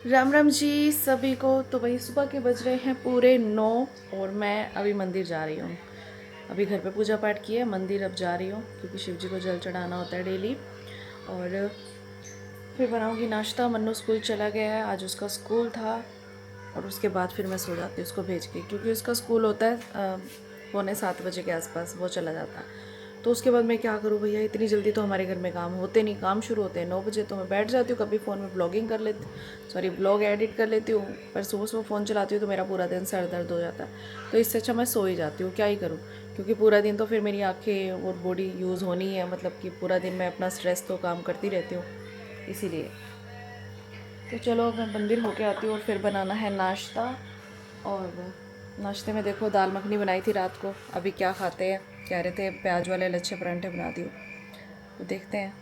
राम राम जी सभी को। तो वही सुबह के बज रहे हैं पूरे 9 और मैं अभी मंदिर जा रही हूँ। अभी घर पे पूजा पाठ किया, मंदिर अब जा रही हूँ क्योंकि शिव जी को जल चढ़ाना होता है डेली। और फिर बनाऊँगी नाश्ता। मन्नू स्कूल चला गया है, आज उसका स्कूल था। और उसके बाद फिर मैं सो जाती हूँ उसको भेज के, क्योंकि उसका स्कूल होता है 6:45 के आसपास वो चला जाता है। तो उसके बाद मैं क्या करूँ भैया, इतनी जल्दी तो हमारे घर में काम होते नहीं। काम शुरू होते हैं 9 बजे, तो मैं बैठ जाती हूँ, कभी फ़ोन में ब्लॉगिंग कर लेती, सॉरी ब्लॉग एडिट कर लेती हूँ। पर सुबह सुबह फ़ोन चलाती हूँ तो मेरा पूरा दिन सर दर्द हो जाता है। तो इससे अच्छा मैं सो ही जाती हूँ, क्या ही करूँ, क्योंकि पूरा दिन तो फिर मेरी आँखें और बॉडी यूज़ होनी है, मतलब कि पूरा दिन मैं अपना स्ट्रेस तो काम करती रहती हूँ इसीलिए। तो चलो मैं मंदिर होके आती हूँ और फिर बनाना है नाश्ता। और नाश्ते में देखो दाल मखनी बनाई थी रात को, अभी क्या खाते हैं, कह रहे थे प्याज वाले लच्छे परांठे बना दियो, तो देखते हैं।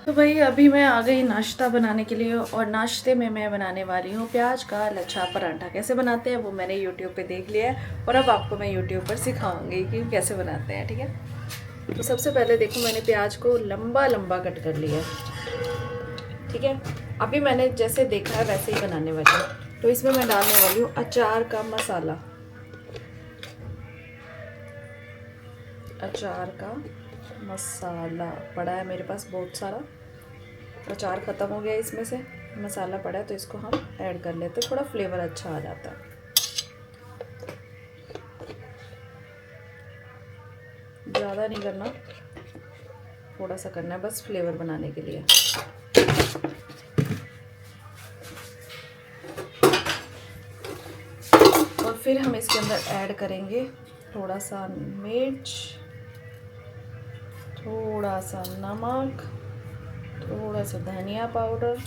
तो भाई अभी मैं आ गई नाश्ता बनाने के लिए, और नाश्ते में मैं बनाने वाली हूँ प्याज का लच्छा परांठा। कैसे बनाते हैं वो मैंने यूट्यूब पे देख लिया है, और अब आपको मैं यूट्यूब पर सिखाऊंगी कि कैसे बनाते हैं, ठीक है। तो सबसे पहले देखो मैंने प्याज को लंबा लंबा कट कर लिया, ठीक है। अभी मैंने जैसे देखा है वैसे ही बनाने वाली हूँ। तो इसमें मैं डालने वाली हूँ अचार का मसाला। अचार का मसाला पड़ा है मेरे पास बहुत सारा। अचार ख़त्म हो गया इसमें से, मसाला पड़ा है तो इसको हम ऐड कर लेते हैं, थोड़ा फ्लेवर अच्छा आ जाता है। ज़्यादा नहीं करना, थोड़ा सा करना है बस फ्लेवर बनाने के लिए। और फिर हम इसके अंदर ऐड करेंगे थोड़ा सा मिर्च, थोड़ा सा नमक, थोड़ा सा धनिया पाउडर,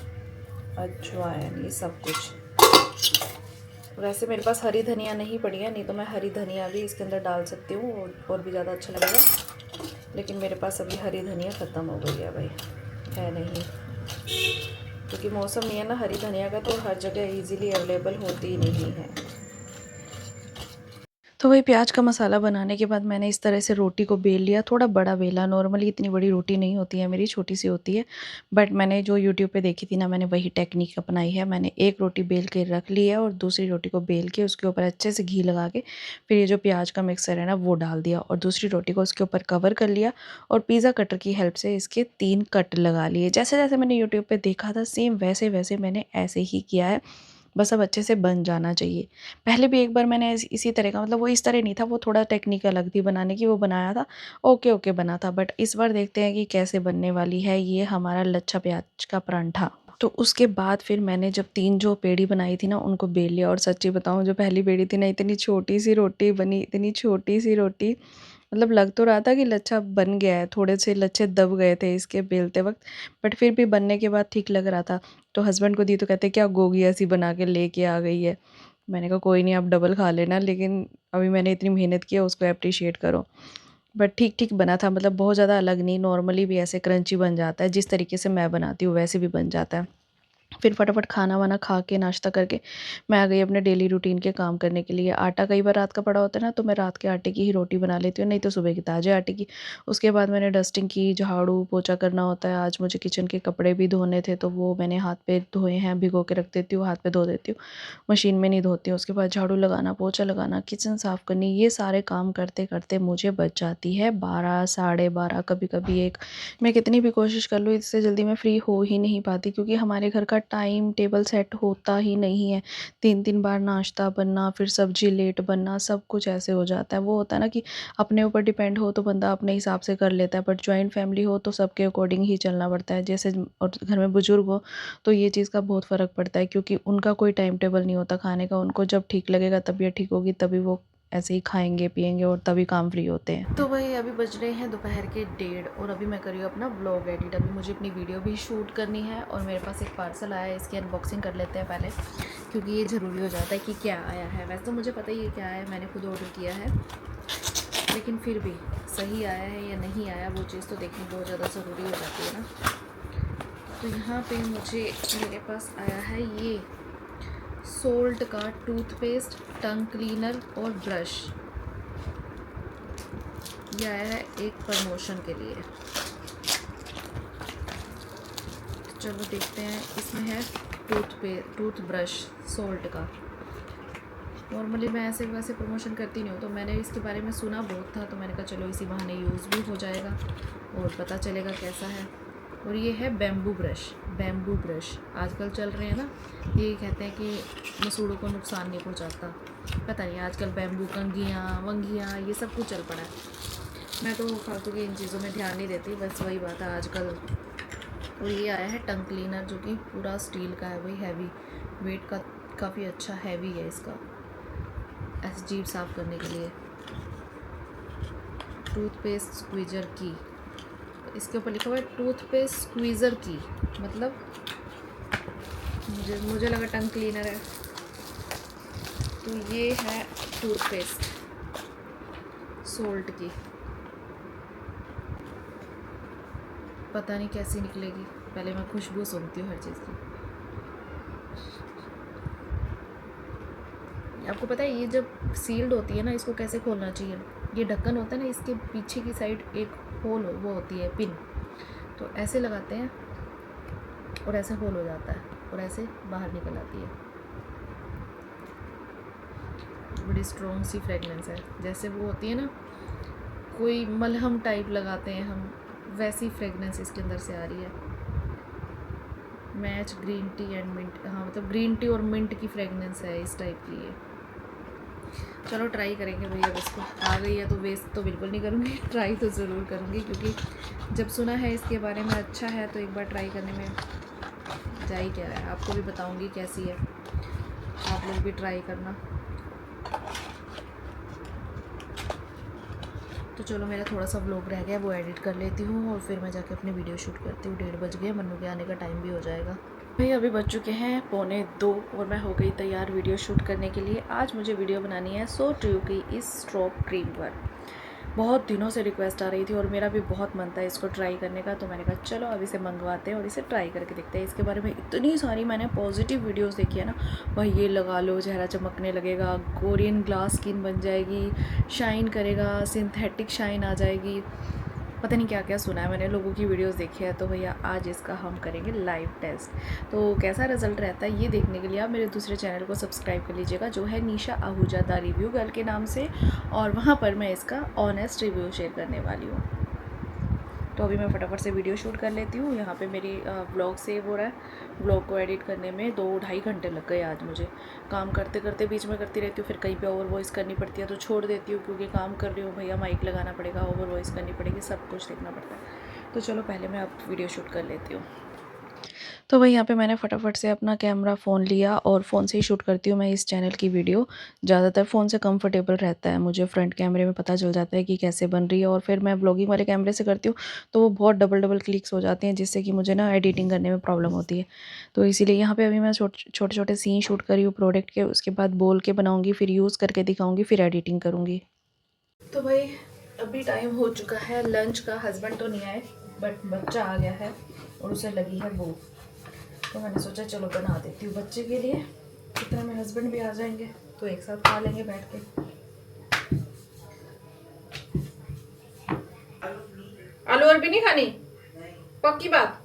अजवाइन, ये सब कुछ। वैसे मेरे पास हरी धनिया नहीं पड़ी है, नहीं तो मैं हरी धनिया भी इसके अंदर डाल सकती हूँ और भी ज़्यादा अच्छा लगेगा। लेकिन मेरे पास अभी हरी धनिया ख़त्म हो गई है भाई, है नहीं, क्योंकि मौसम नहीं है ना हरी धनिया का, तो हर जगह इजीली अवेलेबल होती नहीं है। तो वही प्याज का मसाला बनाने के बाद मैंने इस तरह से रोटी को बेल लिया, थोड़ा बड़ा बेला। नॉर्मली इतनी बड़ी रोटी नहीं होती है मेरी, छोटी सी होती है, बट मैंने जो यूट्यूब पे देखी थी ना, मैंने वही टेक्निक अपनाई है। मैंने एक रोटी बेल के रख ली है और दूसरी रोटी को बेल के उसके ऊपर अच्छे से घी लगा के फिर ये जो प्याज का मिक्सर है ना वो डाल दिया, और दूसरी रोटी को उसके ऊपर कवर कर लिया, और पिज़्ज़ा कटर की हेल्प से इसके 3 कट लगा लिए। जैसे जैसे मैंने यूट्यूब पर देखा था सेम वैसे वैसे मैंने ऐसे ही किया है, बस अब अच्छे से बन जाना चाहिए। पहले भी एक बार मैंने इसी तरह का, मतलब वो इस तरह नहीं था, वो थोड़ा टेक्निक अलग थी बनाने की, वो बनाया था ओके ओके बना था। बट इस बार देखते हैं कि कैसे बनने वाली है ये हमारा लच्छा प्याज का परांठा। तो उसके बाद फिर मैंने जब 3 जो पेड़ी बनाई थी ना उनको बेल लिया, और सच्ची बताऊँ जो पहली पेड़ी थी ना, इतनी छोटी सी रोटी बनी, इतनी छोटी सी रोटी, मतलब लग तो रहा था कि लच्छा बन गया है, थोड़े से लच्छे दब गए थे इसके बेलते वक्त, बट फिर भी बनने के बाद ठीक लग रहा था। तो हस्बैंड को दी तो कहते क्या गोगिया सी बना के लेके आ गई है। मैंने कहा कोई नहीं आप डबल खा लेना, लेकिन अभी मैंने इतनी मेहनत की है उसको अप्रिशिएट करो। बट ठीक ठीक बना था, मतलब बहुत ज़्यादा अलग नहीं, नॉर्मली भी ऐसे क्रंची बन जाता है, जिस तरीके से मैं बनाती हूँ वैसे भी बन जाता है। फिर फटाफट खाना वाना खा के नाश्ता करके मैं आ गई अपने डेली रूटीन के काम करने के लिए। आटा कई बार रात का पड़ा होता है ना, तो मैं रात के आटे की ही रोटी बना लेती हूँ, नहीं तो सुबह की ताज़े आटे की। उसके बाद मैंने डस्टिंग की, झाड़ू पोछा करना होता है। आज मुझे किचन के कपड़े भी धोने थे, तो वो मैंने हाथ पे धोए हैं, भिगो के रख देती हूँ, हाथ पे धो देती हूँ, मशीन में नहीं धोती हूँ। उसके बाद झाड़ू लगाना, पोछा लगाना, किचन साफ़ करनी, ये सारे काम करते करते मुझे बच जाती है 12, साढ़े 12, कभी कभी 1। मैं कितनी भी कोशिश कर लूँ इससे जल्दी मैं फ्री हो ही नहीं पाती, क्योंकि हमारे घर का टाइम टेबल सेट होता ही नहीं है। 3 बार नाश्ता बनना, फिर सब्जी लेट बनना, सब कुछ ऐसे हो जाता है। वो होता है ना कि अपने ऊपर डिपेंड हो तो बंदा अपने हिसाब से कर लेता है, बट जॉइंट फैमिली हो तो सबके अकॉर्डिंग ही चलना पड़ता है। जैसे और घर में बुजुर्ग हो तो ये चीज़ का बहुत फ़र्क पड़ता है, क्योंकि उनका कोई टाइम टेबल नहीं होता खाने का। उनको जब ठीक लगेगा, तबीयत ठीक होगी, तभी वो ऐसे ही खाएंगे पिएंगे और तभी काम फ्री होते हैं। तो वही अभी बज रहे हैं दोपहर के 1:30, और अभी मैं कर रही हूँ अपना ब्लॉग एडिट। अभी मुझे अपनी वीडियो भी शूट करनी है, और मेरे पास एक पार्सल आया है, इसकी अनबॉक्सिंग कर लेते हैं पहले, क्योंकि ये ज़रूरी हो जाता है कि क्या आया है। वैसे तो मुझे पता ही है क्या है, मैंने खुद ऑर्डर किया है, लेकिन फिर भी सही आया है या नहीं आया वो चीज़ तो देखनी बहुत ज़्यादा ज़रूरी हो जाती है ना। तो यहाँ पे मेरे पास आया है ये सोल्ट का टूथपेस्ट, टंग क्लीनर और ब्रश। ये आया है एक प्रमोशन के लिए। चलो देखते हैं, इसमें है टूथ ब्रश सोल्ट का। नॉर्मली मैं ऐसे वैसे प्रमोशन करती नहीं हूँ, तो मैंने इसके बारे में सुना बहुत था, तो मैंने कहा चलो इसी बहाने यूज़ भी हो जाएगा और पता चलेगा कैसा है। और ये है बैम्बू ब्रश आजकल चल रहे हैं ना, ये कहते हैं कि मसूड़ों को नुकसान नहीं पहुँचाता। पता नहीं आजकल बैम्बू कंघियाँ वंघियाँ ये सब कुछ चल पड़ा है। मैं तो फालतू की इन चीज़ों में ध्यान नहीं देती, बस वही बात है आजकल। और ये आया है टंग क्लीनर, जो कि पूरा स्टील का है, वही हैवी वेट का, काफ़ी अच्छा हैवी है इसका, ऐसे जीभ साफ़ करने के लिए। टूथपेस्ट स्क्वीज़र की, इसके ऊपर लिखा हुआ है टूथपेस्ट स्क्वीज़र की, मतलब मुझे लगा टंग क्लीनर है। तो ये है टूथपेस्ट सोल्ट की, पता नहीं कैसी निकलेगी, पहले मैं खुशबू सूंघती हूँ हर चीज़ की। आपको पता है ये जब सील्ड होती है ना, इसको कैसे खोलना चाहिए? ये ढक्कन होता है ना, इसके पीछे की साइड एक होल वो होती है पिन, तो ऐसे लगाते हैं और ऐसे होल हो जाता है और ऐसे बाहर निकल आती है। बड़ी स्ट्रॉन्ग सी फ्रेगनेंस है, जैसे वो होती है ना कोई मलहम टाइप लगाते हैं हम, वैसी फ्रेगनेंस इसके अंदर से आ रही है। Match green tea and mint, हाँ मतलब ग्रीन टी और मिंट की फ्रेगनेंस है इस टाइप की ये। चलो ट्राई करेंगे भैया, इसको आ गई है तो वेस्ट तो बिल्कुल नहीं करूँगी, ट्राई तो ज़रूर करूँगी, क्योंकि जब सुना है इसके बारे में अच्छा है तो एक बार ट्राई करने में जा ही कह रहा है। आपको भी बताऊँगी कैसी है, आप लोग भी ट्राई करना। तो चलो मेरा थोड़ा सा व्लॉग रह गया, वो एडिट कर लेती हूँ और फिर मैं जाके अपनी वीडियो शूट करती हूँ। 1:30 बज गए, मन्नू के आने का टाइम भी हो जाएगा। भाई अभी बज चुके हैं 1:45 और मैं हो गई तैयार वीडियो शूट करने के लिए। आज मुझे वीडियो बनानी है सो ट्रू की इस स्ट्रॉप क्रीम पर। बहुत दिनों से रिक्वेस्ट आ रही थी और मेरा भी बहुत मन था इसको ट्राई करने का, तो मैंने कहा चलो अब इसे मंगवाते हैं और इसे ट्राई करके देखते हैं। इसके बारे में इतनी सारी मैंने पॉजिटिव वीडियोस देखी है ना, भाई ये लगा लो चेहरा चमकने लगेगा, कोरियन ग्लास स्किन बन जाएगी, शाइन करेगा, सिंथेटिक शाइन आ जाएगी, पता नहीं क्या क्या सुना है मैंने, लोगों की वीडियोस देखी है। तो भैया आज इसका हम करेंगे लाइव टेस्ट, तो कैसा रिजल्ट रहता है ये देखने के लिए आप मेरे दूसरे चैनल को सब्सक्राइब कर लीजिएगा, जो है निशा आहूजा द रिव्यू गर्ल के नाम से, और वहाँ पर मैं इसका ऑनेस्ट रिव्यू शेयर करने वाली हूँ। तो अभी मैं फटाफट से वीडियो शूट कर लेती हूँ। यहाँ पे मेरी व्लॉग सेव हो रहा है, व्लॉग को एडिट करने में 2-2.5 घंटे लग गए आज मुझे। काम करते करते बीच में करती रहती हूँ, फिर कहीं पे ओवर वॉइस करनी पड़ती है तो छोड़ देती हूँ, क्योंकि काम कर रही हूँ भैया, माइक लगाना पड़ेगा, ओवर वॉइस करनी पड़ेगी, सब कुछ देखना पड़ता है। तो चलो पहले मैं अब वीडियो शूट कर लेती हूँ। तो भाई यहाँ पे मैंने फटाफट से अपना कैमरा फ़ोन लिया और फ़ोन से ही शूट करती हूँ मैं इस चैनल की वीडियो। ज़्यादातर फ़ोन से कंफर्टेबल रहता है, मुझे फ्रंट कैमरे में पता चल जाता है कि कैसे बन रही है, और फिर मैं ब्लॉगिंग वाले कैमरे से करती हूँ तो वो बहुत डबल क्लिक्स हो जाते हैं, जिससे कि मुझे ना एडिटिंग करने में प्रॉब्लम होती है। तो इसीलिए यहाँ पर अभी मैं छोटे छोटे सीन शूट करी हूँ प्रोडक्ट के, उसके बाद बोल के बनाऊँगी, फिर यूज़ करके दिखाऊँगी, फिर एडिटिंग करूँगी। तो भाई अभी टाइम हो चुका है लंच का। हस्बैंड तो नहीं आए बट बच्चा आ गया है और उसे लगी है भूख, तो मैंने सोचा चलो बना देती हूँ बच्चे के लिए। इतना मेरे हस्बैंड भी आ जाएंगे तो एक साथ खा लेंगे बैठ के। आलू और भी नहीं खानी? पक्की बात?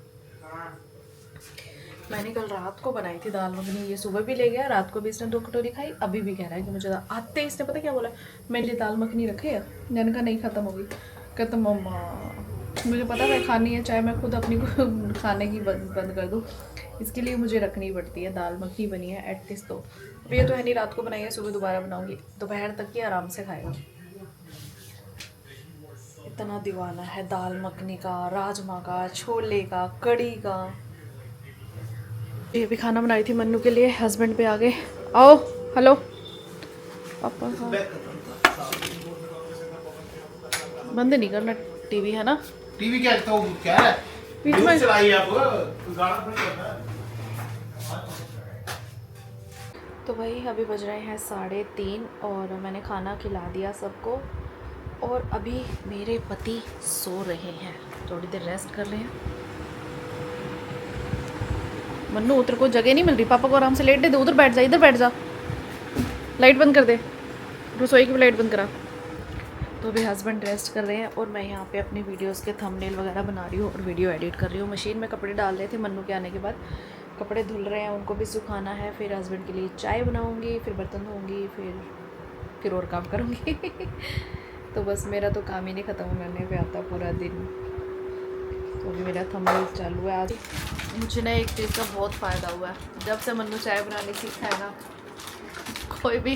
मैंने कल रात को बनाई थी दाल मखनी, ये सुबह भी ले गया, रात को भी इसने 2 कटोरी खाई, अभी भी कह रहा है कि मुझे आते ही इसने पता क्या बोला, मेरे लिए दाल मखनी रखे है। मैंने कहा नहीं, ख़त्म हो गई। कहता मम्मा मुझे पता है खानी है, चाहे मैं खुद अपनी को खाने की बंद कर दूँ, इसके लिए मुझे रखनी पड़ती है। दाल मखनी बनी है एटलीस्ट, तो ये तो है नहीं रात को बनाई है, सुबह दोबारा बनाऊँगी, दोपहर तक की आराम से खाएगा। इतना दीवाना है दाल मखनी का, राजमा का, छोले का, कड़ी का। ये भी खाना बनाई थी मन्नू के लिए, हस्बैंड पे आ गए। आओ हेलो पापा। हाँ बंद नहीं करना टीवी, है ना? टीवी क्या तो क्या है, बीच में चलाई आप गाना बंद करना है। तो भाई अभी बज रहे हैं 3:30 और मैंने खाना खिला दिया सबको, और अभी मेरे पति सो रहे हैं, थोड़ी देर रेस्ट कर रहे हैं। मन्नू उधर को जगह नहीं मिल रही, पापा को आराम से लेट दे, उधर बैठ जा, इधर बैठ जा, लाइट बंद कर दे, रसोई की भी लाइट बंद करा। तो अभी हस्बैंड रेस्ट कर रहे हैं और मैं यहाँ पे अपनी वीडियोस के थंबनेल वगैरह बना रही हूँ और वीडियो एडिट कर रही हूँ। मशीन में कपड़े डाल रहे थे मन्नू के आने के बाद, कपड़े धुल रहे हैं, उनको भी सुखाना है, फिर हस्बैंड के लिए चाय बनाऊंगी, फिर बर्तन धोऊंगी, फिर और काम करूंगी। तो बस मेरा तो काम ही नहीं ख़त्म होने पे आता पूरा दिन। तो अभी मेरा थंबनेल चालू है। आज मुझे ना एक चीज़ का बहुत फ़ायदा हुआ है, जब से मन्नू चाय बनानी सीखा है ना, कोई भी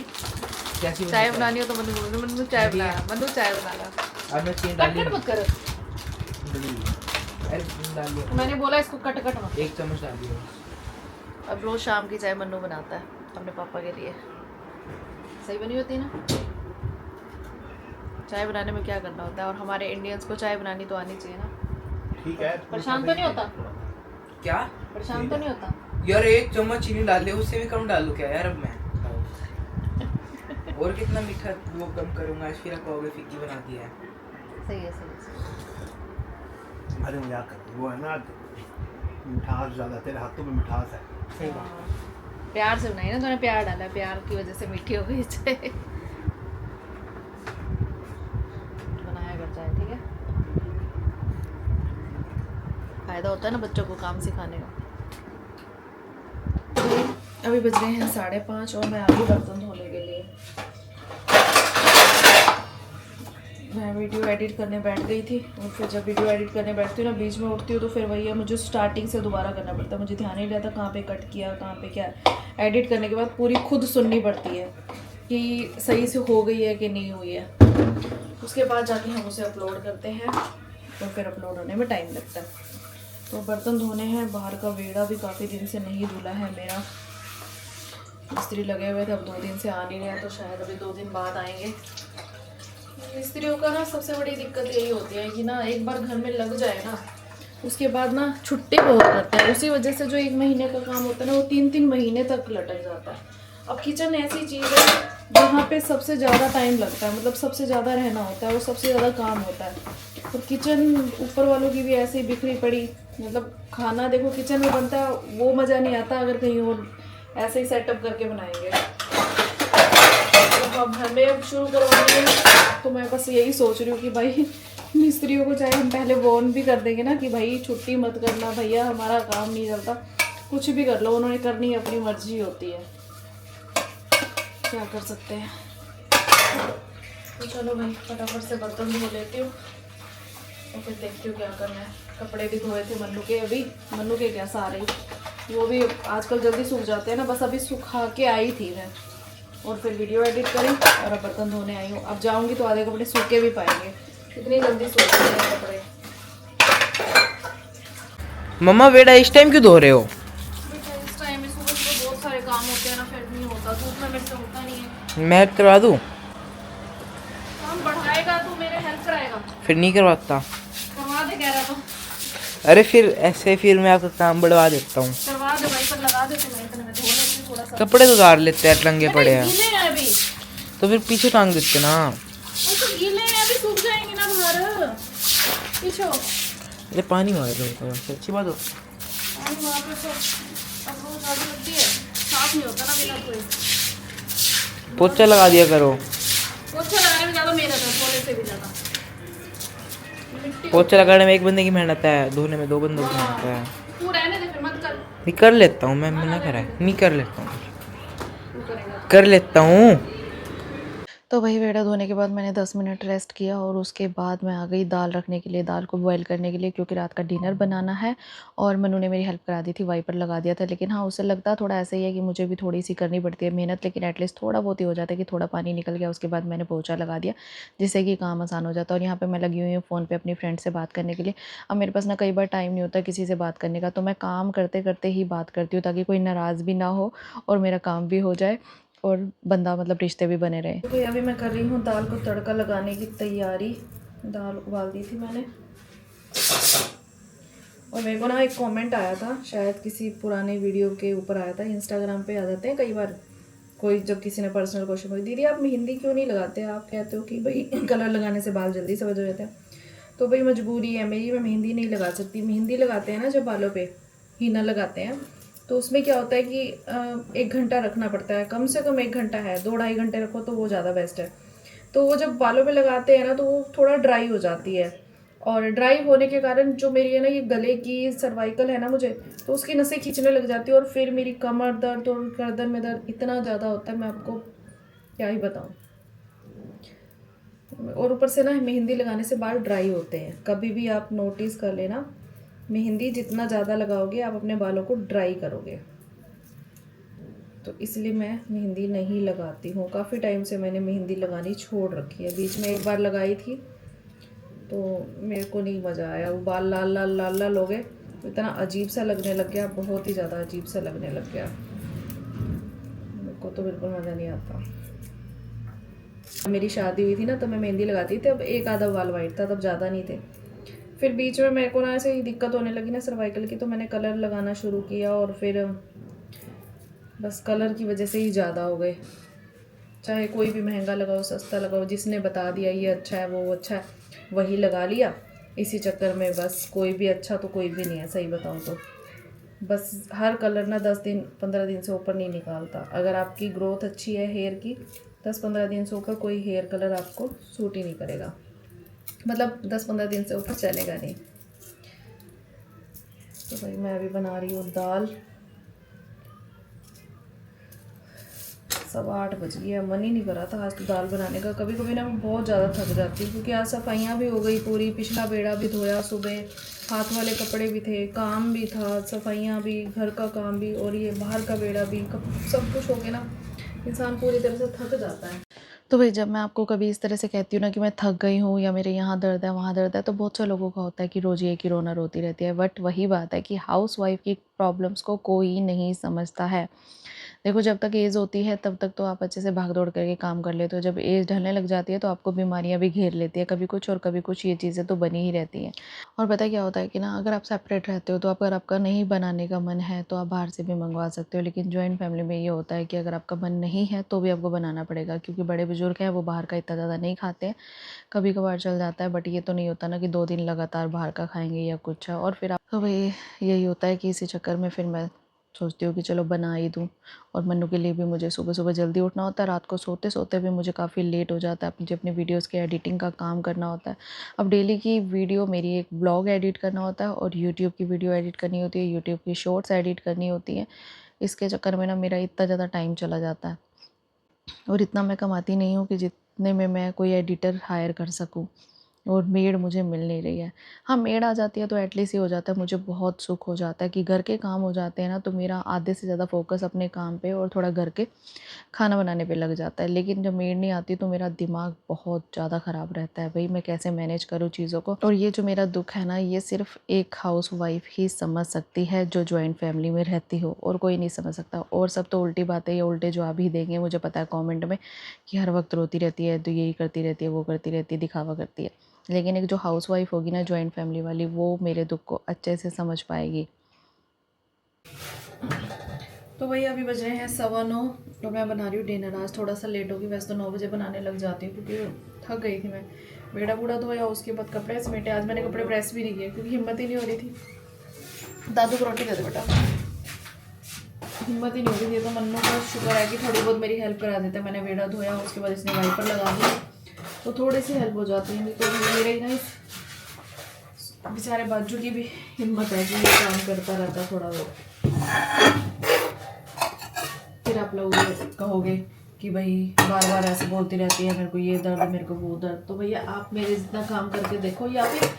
चाय बनानी हो तो मन्नू बोलते मन्नू चाय बना, मन्नू चाय बनाना। अब मैं चीनी डाली कट मत करो, मैंने बोला इसको कट मत। 1 चम्मच डाल दिया। अब रोज़ शाम की चाय मन्नू बनाता है अपने पापा के लिए। सही बनी होती है ना? चाय बनाने में क्या करना होता है, और हमारे इंडियंस को चाय बनानी तो आनी चाहिए ना। ठीक है, परेशान तो नहीं होता? क्या परेशान तो नहीं होता? यार 1 चम्मच चीनी डाल दे, उससे भी कम डालू क्या यार अब मैं? और कितना मीठा वो कम करूंगा, फिर आप कहोगे फिक्की बना दी है। सही है, सही है। अरे मजाक कर, वो है ना मिठास ज़्यादा, तेरे हाथों में मिठास है। सही बात। हाँ, प्यार से बनाई ना, तूने प्यार डाला है, प्यार की वजह से मीठी हो गई चाय। बनाया कर चाय, ठीक है? फायदा होता है ना बच्चों को काम सिखाने का। अभी बज रहे हैं 5:30 और मैं आ गई बर्तन धोने के लिए। मैं वीडियो एडिट करने बैठ गई थी, और फिर जब वीडियो एडिट करने बैठती हूँ ना, बीच में उठती हूँ तो फिर वही है, मुझे स्टार्टिंग से दोबारा करना पड़ता है। मुझे ध्यान नहीं रहता कहाँ पे कट किया, कहाँ पे क्या। एडिट करने के बाद पूरी खुद सुननी पड़ती है कि सही से हो गई है कि नहीं हुई है। उसके बाद जाके हम उसे अपलोड करते हैं, तो फिर अपलोड होने में टाइम लगता है। तो बर्तन धोने हैं, बाहर का वेड़ा भी काफ़ी दिन से नहीं धुला है मेरा। मिस्त्री लगे हुए थे, अब 2 दिन से आ नहीं रहे, तो शायद अभी 2 दिन बाद आएंगे। मिस्त्रियों का ना सबसे बड़ी दिक्कत यही होती है कि ना एक बार घर में लग जाए ना, उसके बाद ना छुट्टी बहुत करता है। उसी वजह से जो 1 महीने का काम होता है ना, वो 3-3 महीने तक लटक जाता है। अब किचन ऐसी चीज़ है जहाँ पे सबसे ज़्यादा टाइम लगता है, मतलब सबसे ज़्यादा रहना होता है और सबसे ज़्यादा काम होता है। और किचन ऊपर वालों की भी ऐसे ही बिखरी पड़ी, मतलब खाना देखो किचन में बनता है, वो मज़ा नहीं आता अगर कहीं और ऐसे ही सेटअप करके बनाएंगे। तो अब घर में अब शुरू करवानी है, तो मैं बस यही सोच रही हूँ कि भाई मिस्त्रियों को चाहे हम पहले वार्न भी कर देंगे ना कि भाई छुट्टी मत करना भैया, हमारा काम नहीं चलता, कुछ भी कर लो, उन्होंने करनी अपनी मर्जी होती है, क्या कर सकते हैं। तो चलो भाई फटाफट से बर्तन धो लेती हूँ और फिर देखती हूँ क्या करना है। कपड़े भी धोए थे मन्नू के, अभी मन्नू के क्या सारे, वो भी आजकल जल्दी सूख जाते हैं ना, बस अभी सुखा के आई थी मैं, और फिर वीडियो एडिट करी और अब बर्तन धोने आई हूँ। अब जाऊँगी तो आधे कपड़े सूखे भी पाएंगे, इतनी जल्दी सूखते हैं कपड़े। मम्मा बेटा इस टाइम क्यों धो रहे हो? बेटा इस टाइम में सुबह सुबह बहुत सारे काम होते हैं ना, फिर नहीं होता, धूप में मेरे से होता नहीं है। मैं करवा दूँ? काम बढ़ाएगा तू, मेरे हेल्प कराएगा? फिर नहीं करवाता। करवा दे कह रहा तो। अरे फिर ऐसे फिर मैं आपका काम बढ़वा देता हूँ। करवा दे भाई, पर लगा दे तो मैं इतने में धो लेती हूँ थोड़ा सा। कपड़े तो उतार लेते हैं, टंगे पड़े हैं गीले हैं अभी, तो फिर पीछे टांग देते ना। वो तो गीले हैं अभी, सूख जाएंगे ना बाहर पीछे। अरे पानी मार रहे हो तो अच्छी बात हो। पानी वहाँ पे तो अब रोज आग लगती है, साफ नहीं होता ना बिना धोए। पोछा लगा दिया करो। पोछा लगाने में ज़्यादा मेहनत है, धोने से भी ज़्यादा। मिट्टी पोछा लगाने में 1 बंदे की मेहनत है, धोने में 2 बंदों की मेहनत है। तू रहने दे, फिर मत कर। नहीं कर लेता हूँ मैं, मना करा है, नहीं कर लेता हूँ, तू करेगा। कर लेता हूँ। तो वही वेड़ा धोने के बाद मैंने 10 मिनट रेस्ट किया, और उसके बाद मैं आ गई दाल रखने के लिए, दाल को बॉईल करने के लिए, क्योंकि रात का डिनर बनाना है। और मनु ने मेरी हेल्प करा दी थी, वाइपर लगा दिया था, लेकिन हाँ उसे लगता थोड़ा ऐसा ही है कि मुझे भी थोड़ी सी करनी पड़ती है मेहनत, लेकिन एटलीस्ट थोड़ा बहुत ही हो जाता है कि थोड़ा पानी निकल गया। उसके बाद मैंने पोछा लगा दिया, जिससे कि काम आसान हो जाता है। और यहाँ पर मैं लगी हुई हूँ फ़ोन पर अपनी फ्रेंड से बात करने के लिए। अब मेरे पास ना कई बार टाइम नहीं होता किसी से बात करने का, तो मैं काम करते करते ही बात करती हूँ, ताकि कोई नाराज़ भी ना हो और मेरा काम भी हो जाए और बंदा मतलब रिश्ते भी बने रहे। तो अभी मैं कर रही हूँ दाल को तड़का लगाने की तैयारी। दाल उबाल दी थी मैंने, और मेरे को ना एक कमेंट आया था, शायद किसी पुराने वीडियो के ऊपर आया था। इंस्टाग्राम पे आ जाते हैं कई बार, कोई जब किसी ने पर्सनल क्वेश्चन पूछा, दीदी आप मेहंदी क्यों नहीं लगाते? आप कहते हो कि भाई कलर लगाने से बाल जल्दी सफेद हो जाते हैं। तो भाई मजबूरी है मेरी, मैं मेहंदी नहीं लगा सकती। मेहंदी लगाते हैं ना जब बालों पे हीना लगाते हैं, तो उसमें क्या होता है कि 1 घंटा रखना पड़ता है, कम से कम 1 घंटा है, 2-2.5 घंटे रखो तो वो ज़्यादा बेस्ट है। तो वो जब बालों पे लगाते हैं ना, तो वो थोड़ा ड्राई हो जाती है, और ड्राई होने के कारण जो मेरी है ना ये गले की सर्वाइकल है ना मुझे, तो उसकी नसें खींचने लग जाती है और फिर मेरी कमर दर्द और गर्दन में दर्द इतना ज़्यादा होता है, मैं आपको क्या ही बताऊँ। और ऊपर से ना मेहंदी लगाने से बाल ड्राई होते हैं, कभी भी आप नोटिस कर लेना, मेहंदी जितना ज़्यादा लगाओगे आप अपने बालों को ड्राई करोगे। तो इसलिए मैं मेहंदी नहीं लगाती हूँ, काफ़ी टाइम से मैंने मेहंदी लगानी छोड़ रखी है। बीच में एक बार लगाई थी तो मेरे को नहीं मज़ा आया, वो बाल लाल लाल लाल लाल हो गए, तो इतना अजीब सा लगने लग गया, बहुत ही ज़्यादा अजीब सा लगने लग गया, मेरे को तो बिल्कुल मज़ा नहीं आता। मेरी शादी हुई थी ना तब मैं मेहंदी लगाती थी, अब एक आधा बाल वाइट था, तब ज़्यादा नहीं थे। फिर बीच में मेरे को ना ऐसे ही दिक्कत होने लगी ना सर्वाइकल की, तो मैंने कलर लगाना शुरू किया और फिर बस कलर की वजह से ही ज़्यादा हो गए। चाहे कोई भी महंगा लगाओ सस्ता लगाओ, जिसने बता दिया ये अच्छा है वो अच्छा है वही लगा लिया, इसी चक्कर में बस कोई भी अच्छा तो कोई भी नहीं है, सही बताऊँ तो। बस हर कलर ना 10 दिन 15 दिन से ऊपर नहीं निकालता। अगर आपकी ग्रोथ अच्छी है हेयर की, 10-15 दिन से ऊपर कोई हेयर कलर आपको सूट ही नहीं करेगा, मतलब 10-15 दिन से ऊपर चलेगा नहीं। तो भाई मैं अभी बना रही हूँ दाल, 7:15 बज गया, मन ही नहीं कर रहा था आज तो दाल बनाने का। कभी कभी ना मैं बहुत ज़्यादा थक जाती हूँ, क्योंकि आज सफाइयाँ भी हो गई पूरी, पिछला बेड़ा भी धोया सुबह, हाथ वाले कपड़े भी थे, काम भी था, सफाइयाँ भी, घर का काम भी, और ये बाहर का बेड़ा भी, सब कुछ हो के ना इंसान पूरी तरह से थक जाता है। तो भाई जब मैं आपको कभी इस तरह से कहती हूँ ना कि मैं थक गई हूँ या मेरे यहाँ दर्द है वहाँ दर्द है, तो बहुत से लोगों का होता है कि रोज़ एक ही रोना रोती रहती है। बट वही बात है कि हाउस वाइफ की प्रॉब्लम्स को कोई नहीं समझता है। देखो जब तक एज होती है तब तक तो आप अच्छे से भाग दौड़ करके काम कर लेते हो, जब एज ढलने लग जाती है तो आपको बीमारियां भी घेर लेती है, कभी कुछ और कभी कुछ, ये चीज़ें तो बनी ही रहती हैं। और पता है क्या होता है कि ना अगर आप सेपरेट रहते हो तो अगर आपका नहीं बनाने का मन है तो आप बाहर से भी मंगवा सकते हो, लेकिन जॉइंट फैमिली में ये होता है कि अगर आपका मन नहीं है तो भी आपको बनाना पड़ेगा, क्योंकि बड़े बुजुर्ग हैं वो बाहर का इतना ज़्यादा नहीं खाते हैं, कभी कभार चल जाता है, बट ये तो नहीं होता ना कि 2 दिन लगातार बाहर का खाएंगे या कुछ है। और फिर आप तो भाई यही होता है कि इसी चक्कर में फिर मैं सोचती हूँ कि चलो बना ही दूँ। और मन्नू के लिए भी मुझे सुबह सुबह जल्दी उठना होता है, रात को सोते सोते भी मुझे काफ़ी लेट हो जाता है, मुझे अपनी वीडियोस के एडिटिंग का काम करना होता है। अब डेली की वीडियो मेरी एक ब्लॉग एडिट करना होता है और यूट्यूब की वीडियो एडिट करनी होती है, यूट्यूब की शॉर्ट्स एडिट करनी होती है। इसके चक्कर में ना मेरा इतना ज़्यादा टाइम चला जाता है, और इतना मैं कमाती नहीं हूँ कि जितने में मैं कोई एडिटर हायर कर सकूँ, और मेड मुझे मिल नहीं रही है। हाँ, मेड आ जाती है तो एटलीस्ट ये हो जाता है, मुझे बहुत सुख हो जाता है कि घर के काम हो जाते हैं ना, तो मेरा आधे से ज़्यादा फोकस अपने काम पे और थोड़ा घर के खाना बनाने पे लग जाता है। लेकिन जब मेड नहीं आती तो मेरा दिमाग बहुत ज़्यादा ख़राब रहता है, भाई मैं कैसे मैनेज करूँ चीज़ों को। और ये जो मेरा दुख है ना, ये सिर्फ एक हाउस वाइफ ही समझ सकती है जो जॉइंट फैमिली में रहती हो, और कोई नहीं समझ सकता। और सब तो उल्टी बातें या उल्टे जवाब ही देंगे, मुझे पता है कॉमेंट में, कि हर वक्त रोती रहती है तो यही करती रहती है वो करती रहती है, दिखावा करती है। लेकिन एक जो हाउस वाइफ होगी ना जॉइंट फैमिली वाली, वो मेरे दुख को अच्छे से समझ पाएगी। तो वही अभी बज रहे हैं 9:15, तो मैं बना रही हूँ डिनर। आज थोड़ा सा लेट होगी, वैसे तो 9 बजे बनाने लग जाती हूँ, क्योंकि थक गई थी मैं। बेड़ा बूढ़ा धोया, उसके बाद कपड़े समेटे। आज मैंने कपड़े प्रेस भी नहीं किए क्योंकि हिम्मत ही नहीं हो रही थी। दादू को रोटी दे दो बेटा, हिम्मत ही नहीं हो रही थी। तो मन्नू का शुक्र है कि थोड़ी बहुत मेरी हेल्प करा देता है। मैंने बेड़ा धोया, उसके बाद इसने वाइपर लगा दिया, तो थोड़ी सी हेल्प हो जाती है। तो मेरे ही ना इस बेचारे बाजू की भी हिम्मत है कि ये काम करता रहता है थोड़ा बहुत। फिर आप लोग कहोगे कि भाई बार बार ऐसे बोलती रहती है, मेरे को ये दर्द, मेरे को वो दर्द। तो भैया आप मेरे जितना काम करके देखो, या फिर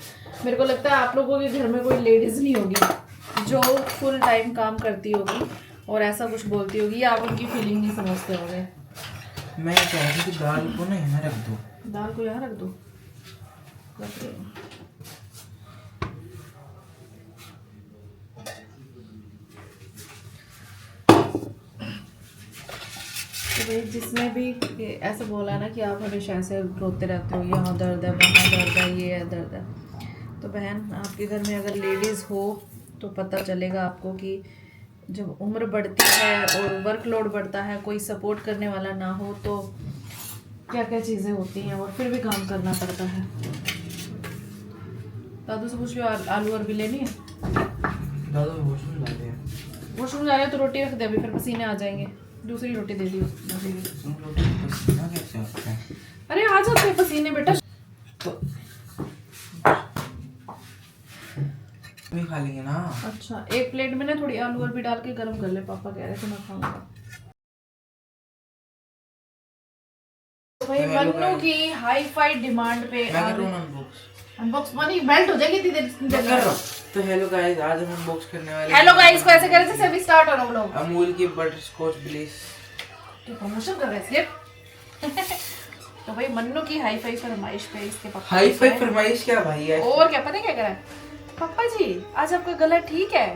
मेरे को लगता है आप लोगों के घर में कोई लेडीज़ नहीं होगी जो फुल टाइम काम करती होगी और ऐसा कुछ बोलती होगी, या आप उनकी फीलिंग नहीं समझते होंगे। मैं कह रही थी कि दाल को ना यहाँ रख दो, दाल को यहाँ रख दो, रख दो। तो भाई जिसने भी ऐसे बोला ना कि आप हमेशा ऐसे रोते रहते हो, यहाँ दर्द है वहाँ दर्द है ये है दर्द है, तो बहन आपके घर में अगर लेडीज़ हो तो पता चलेगा आपको कि जब उम्र बढ़ती है और वर्कलोड बढ़ता है, कोई सपोर्ट करने वाला ना हो, तो क्या क्या चीज़ें होती हैं, और फिर भी काम करना पड़ता है। दादू से पूछ लो आलू और भी लेनी है। दादा वॉशरूम जा रहे हैं। वॉशरूम जा रहे हो तो रोटी रख दे, अभी फिर पसीने आ जाएंगे। दूसरी रोटी दे दी रोटी पसीना कैसे होता है? अरे आ जाते हैं पसीने बेटा। तो भी खा लेंगे ना। अच्छा, एक प्लेट में ना थोड़ी आलू और भी डाल के गर्म कर ले, पापा कह रहे थे मैं खाऊंगा। भाई मन्नू की हाई फाई डिमांड पे मैं कर रहा हूँ अनबॉक्स मनी बेल्ट हो जाएगी इतनी देर। तो हेलो गाइस, आज हम अनबॉक्स करने वाले हेलो गाइस को ऐसे करे थे अभी स्टार्ट हो रहा व्लॉग। अमूल की बटर स्कॉच ब्लिस। तो प्रमोशन कर रहे थे। तो भाई मन्नू की हाई फाई फरमाइश पे इसके पापा हाई फाई फरमाइश क्या भाई है? और क्या पता क्या करा है पापा जी, आज आपका गला ठीक है?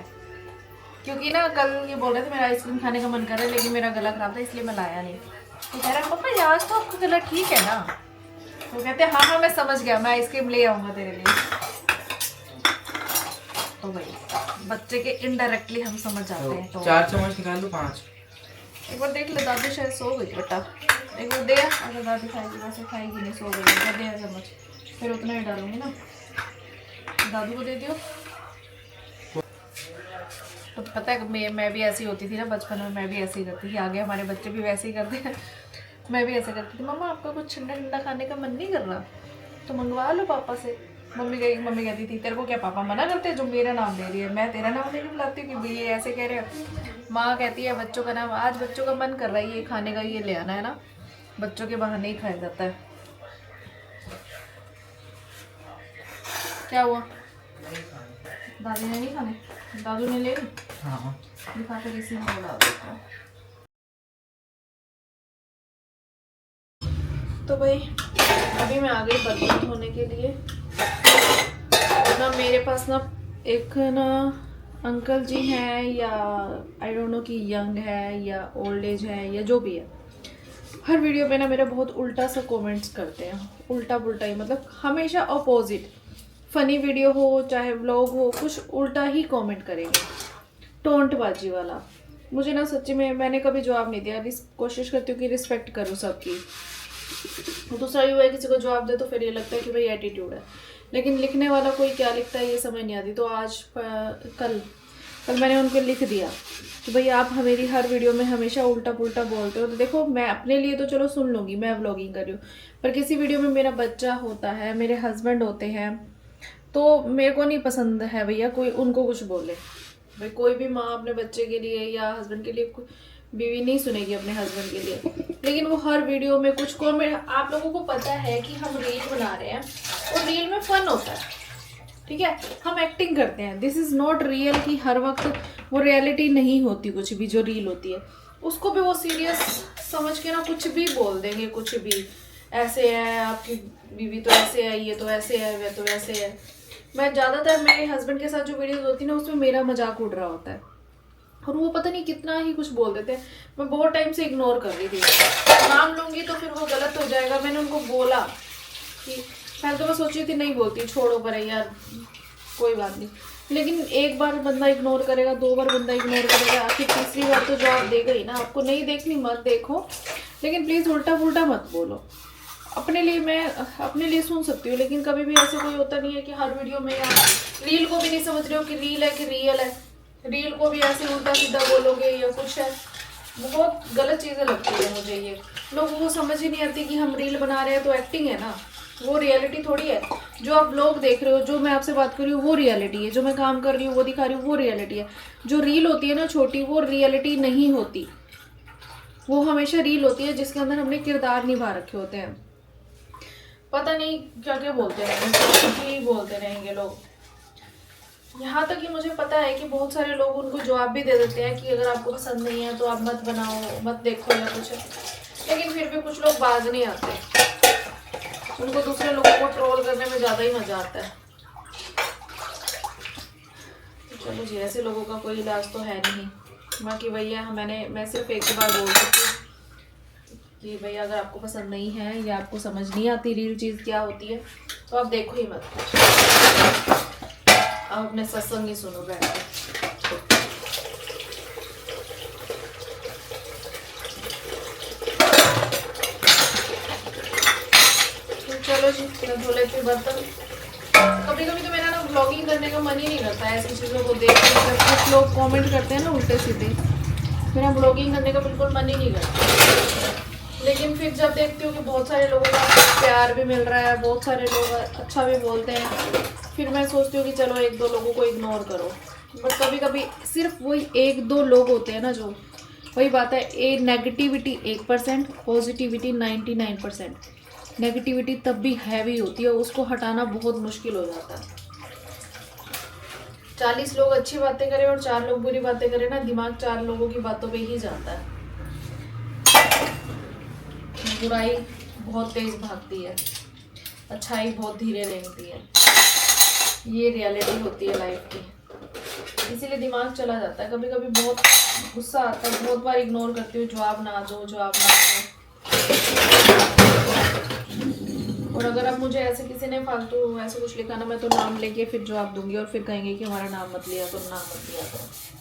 क्योंकि ना कल ये बोल रहे थे मेरा आइसक्रीम खाने का मन कर रहा है, लेकिन मेरा गला खराब था इसलिए मैं लाया नहीं। तो कह रहा है पापा जी आज तो आपका गला ठीक है ना? तो कहते हैं हाँ हाँ मैं समझ गया, मैं आइसक्रीम ले आऊंगा तेरे लिए। तो भाई बच्चे के इनडायरेक्टली हम समझ जाते हैं। तो 4 चम्मच निकाल लो, 5। एक बार देख ले, दादी शायद सो गई बेटा, एक बार दे। अगर दादी खाएगी वैसे खाएगी नहीं, सो गई है, दे चम्मच, फिर उतना ही डालूंगी ना, दादू को दे दियो। तो पता है मैं भी ऐसी होती थी ना बचपन में, मैं भी ऐसे ही करती थी, आगे हमारे बच्चे भी वैसे ही करते हैं। मैं भी ऐसे करती थी, मम्मा आपका कुछ ठंडा ठंडा खाने का मन नहीं कर रहा तो मंगवा लो पापा से। मम्मी कहती थी तेरे को क्या पापा मना करते हैं जो मेरा नाम ले रही है, मैं तेरा नाम लेके बुलाती हूँ कि भाई ये ऐसे कह रहे हो। माँ कहती है बच्चों का नाम, आज बच्चों का मन कर रहा है ये खाने का, ये ले आना है ना, बच्चों के बहाने ही खाया जाता है। क्या हुआ, दादी ने नहीं खाने? दादू ने ले ली? हाँ दिखा कर किसी ने बोला देखो। तो भाई अभी मैं आ गई बर्तन धोने के लिए ना। मेरे पास ना एक ना अंकल जी हैं, या आई डोंट नो कि यंग है या ओल्ड एज है या जो भी है, हर वीडियो पे ना मेरा बहुत उल्टा सा कमेंट्स करते हैं, उल्टा पुल्टा ही, मतलब हमेशा अपोजिट। फनी वीडियो हो चाहे व्लॉग हो, कुछ उल्टा ही कमेंट करेंगे, टोंटबाजी वाला। मुझे ना सच्ची में मैंने कभी जवाब नहीं दिया, कोशिश करती हूँ कि रिस्पेक्ट करूँ सबकी। दूसरा ये हुआ है किसी को जवाब दे तो फिर ये लगता है कि भाई एटीट्यूड है, लेकिन लिखने वाला कोई क्या लिखता है ये समझ नहीं आती। तो आज कल मैंने उनको लिख दिया कि भाई आप मेरी हर वीडियो में हमेशा उल्टा पुल्टा बोलते हो। तो देखो मैं अपने लिए तो चलो सुन लूँगी, मैं व्लॉगिंग कर रही हूँ, पर किसी वीडियो में मेरा बच्चा होता है, मेरे हस्बैंड होते हैं, तो मेरे को नहीं पसंद है भैया कोई उनको कुछ बोले। भाई कोई भी माँ अपने बच्चे के लिए या हस्बैंड के लिए, बीवी नहीं सुनेगी अपने हस्बैंड के लिए, लेकिन वो हर वीडियो में कुछ कमेंट। आप लोगों को पता है कि हम रील बना रहे हैं और रील में फन होता है, ठीक है, हम एक्टिंग करते हैं, दिस इज़ नॉट रियल। कि हर वक्त वो रियलिटी नहीं होती, कुछ भी जो रील होती है उसको भी वो सीरियस समझ के ना कुछ भी बोल देंगे, कुछ भी ऐसे है आपकी बीवी तो ऐसे है, ये तो ऐसे है, वे तो वैसे है। मैं ज़्यादातर मेरे हस्बैंड के साथ जो वीडियोस होती है ना उसमें मेरा मजाक उड़ रहा होता है और वो पता नहीं कितना ही कुछ बोल देते हैं। मैं बहुत टाइम से इग्नोर कर रही थी, नाम लूँगी तो फिर वो गलत हो जाएगा। मैंने उनको बोला कि पहले तो मैं सोची थी नहीं बोलती, छोड़ो पर यार कोई बात नहीं, लेकिन एक बार बंदा इग्नोर करेगा, 2 बार बंदा इग्नोर करेगा, आखिर तीसरी बार तो जवाब देगा ही ना। आपको नहीं देखनी मत देखो, लेकिन प्लीज़ उल्टा पुल्टा मत बोलो। अपने लिए मैं अपने लिए सुन सकती हूँ, लेकिन कभी भी ऐसे कोई होता नहीं है कि हर वीडियो में आप रील को भी नहीं समझ रहे हो कि रील है कि रियल है, रील को भी ऐसे उल्टा सीधा बोलोगे या कुछ है। बहुत गलत चीज़ें लगती है मुझे ये। लोगों को समझ ही नहीं आती कि हम रील बना रहे हैं तो एक्टिंग है ना, वो रियलिटी थोड़ी है। जो आप लोग देख रहे हो, जो मैं आपसे बात कर रही हूँ वो रियलिटी है, जो मैं काम कर रही हूँ वो दिखा रही हूँ वो रियलिटी है। जो रील होती है ना छोटी, वो रियलिटी नहीं होती, वो हमेशा रील होती है जिसके अंदर हमने किरदार निभा रखे होते हैं। पता नहीं क्या क्या बोलते रहेंगे, बोलते रहेंगे लोग। यहाँ तक कि मुझे पता है कि बहुत सारे लोग उनको जवाब भी दे देते हैं कि अगर आपको पसंद नहीं है तो आप मत बनाओ, मत देखो या कुछ, लेकिन फिर भी कुछ लोग बाज नहीं आते, उनको दूसरे लोगों को ट्रोल करने में ज़्यादा ही मज़ा आता है। तो चलो जी, ऐसे लोगों का कोई इलाज तो है नहीं। बाकी भैया मैं सिर्फ एक ही बार बोल सकती हूँ कि भैया अगर आपको पसंद नहीं है या आपको समझ नहीं आती रील चीज़ क्या होती है तो आप देखो ही मत, आप अपने सत्संग ही सुनो बैठ के। तो चलो जी, मैं धो लेती हूँ बर्तन। कभी कभी तो मेरा ना ब्लॉगिंग करने का मन ही नहीं करता है ऐसी चीज़ों को देख कर। कुछ लोग कमेंट करते हैं ना उल्टे सीधे, मेरा ब्लॉगिंग करने का बिल्कुल मन ही नहीं करता। लेकिन फिर जब देखती हूँ कि बहुत सारे लोगों का प्यार भी मिल रहा है, बहुत सारे लोग अच्छा भी बोलते हैं, फिर मैं सोचती हूँ कि चलो एक दो लोगों को इग्नोर करो। बट कभी कभी सिर्फ वही एक दो लोग होते हैं ना, जो वही बात है, ए नेगेटिविटी 1%, पॉजिटिविटी 99%। नेगेटिविटी तब भी हैवी होती है, उसको हटाना बहुत मुश्किल हो जाता है। 40 लोग अच्छी बातें करें और 4 लोग बुरी बातें करें ना, दिमाग 4 लोगों की बातों पे ही जाता है। बुराई बहुत तेज भागती है, अच्छाई बहुत धीरे रेंगती है। ये रियलिटी होती है लाइफ की, इसीलिए दिमाग चला जाता है। कभी कभी बहुत गुस्सा आता है, बहुत बार इग्नोर करती हूँ, जवाब ना दो, जवाब ना दो। और अगर अब मुझे ऐसे किसी ने फालतू ऐसे कुछ लिखा ना, मैं तो नाम लेके फिर जवाब दूंगी और फिर कहेंगे कि हमारा नाम मत लिया करो, नाम मत लिया करो।